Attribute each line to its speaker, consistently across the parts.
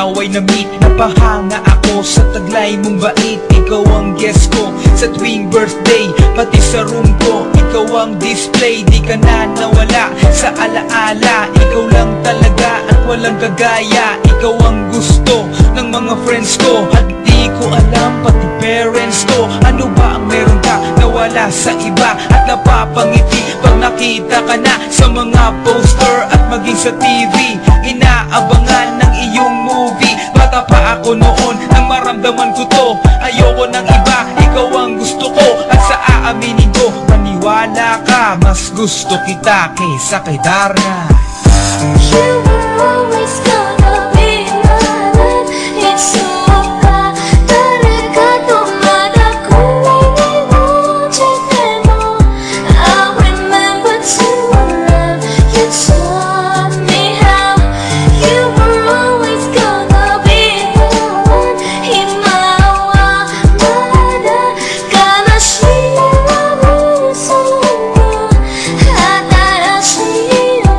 Speaker 1: ikaw ay na-meet. Napahanga ako sa taglay mong bait. Ikaw ang guest ko sa tuwing birthday, pati sa room ko. Ikaw ang display, di ka na nawala sa alaala. Ikaw lang talaga at walang kagaya. Ikaw ang gusto ng mga friends ko, at di ko alam pati parents ko. Ano ba ang meron ka na wala sa iba, at napapangiti pag nakita ka na sa mga poster at maging sa TV. Inaabangan ng iyong movie. Bata pa ako noon nang maramdaman ko to. Ayoko ng iba, ikaw ang gusto ko. At sa aaminin ko, maniwala ka, mas gusto kita kaysa kay Darna.
Speaker 2: You were always gonna be my love. It's so bad. Talaga tumada kung naiiwanan mo. I remember to love. You taught me how. You were always gonna be the one. Himawamada ka na siya puso ko. Hadara siya na.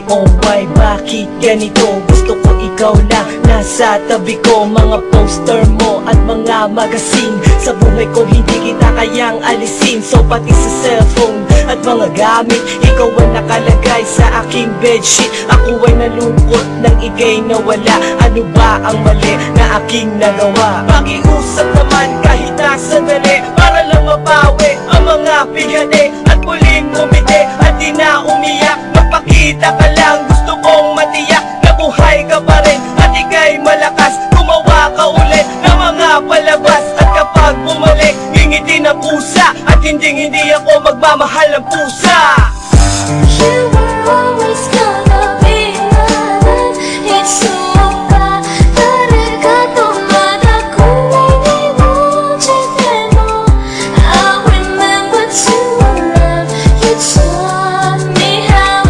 Speaker 3: Oh why, bakit ganito? Gusto ko ikaw lang nasa tabi ko. Mga poster mo at mga magazine, sa buhay ko hindi kita kayang alisin. So pati sa cellphone at mga gamit, ikaw ang nakalagay sa aking bedsheet. Ako ay nalungkot nang ika'y nawala. Ano ba ang mali na aking nagawa? Pakiusap naman kahit na sandali, para lang mabawi ang mga bigane at muling umiti at di na umiyak. Magpakita ka lang, gusto kong matiyak na buhay ka pa rin at ika'y malakas. Gumawa ka ulit ng mga palabas, at kapag bumalik, ngingiti ng pusa, at hindi ako magmamahal ng pusa.
Speaker 2: You were always gonna be my love. It's so bad. Talaga tumada kung naiiwanan mo. I remember to love. You taught me how.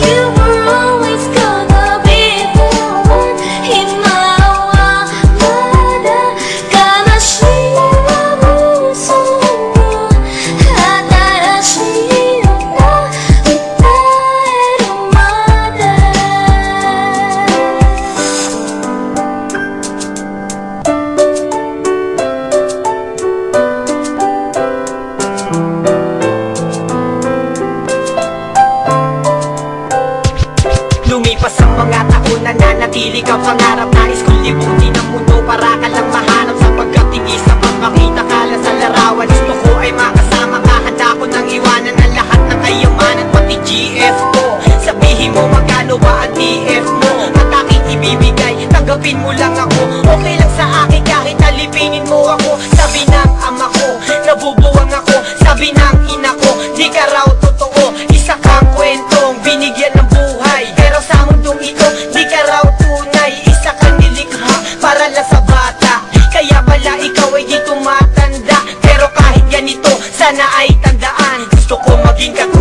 Speaker 2: You were always gonna be the one. Himawamada ka na siya puso ko. Hadara siya na.
Speaker 3: Lumipas ang mga taon, nananatili ka pangarap. Nais kong libutin ang mundo para ka lang mahanap. Sapagkat hindi sapat makita ka lang sa larawan. Gusto ko ay makasama ka, handa ko nang iwanan ang lahat ng kayamanan, pati GF ko. Sabihin mo magkano ba ang TF mo, at aking ibibigay, tanggapin mo lang ako. Okay lang sa akin kahit alipinin mo ako. Sabi ng ama ko, nabubuwang ako. Sabi ng ina ko, di ka raw totoo. Isa kang kwentong binigyan ng buhay, pero sa mundong ito, di ka raw tunay. Isa kang nilikha para lang sa bata, kaya pala ikaw ay di tumatanda. Pero kahit ganito, sana ay tandaan, gusto ko maging katulad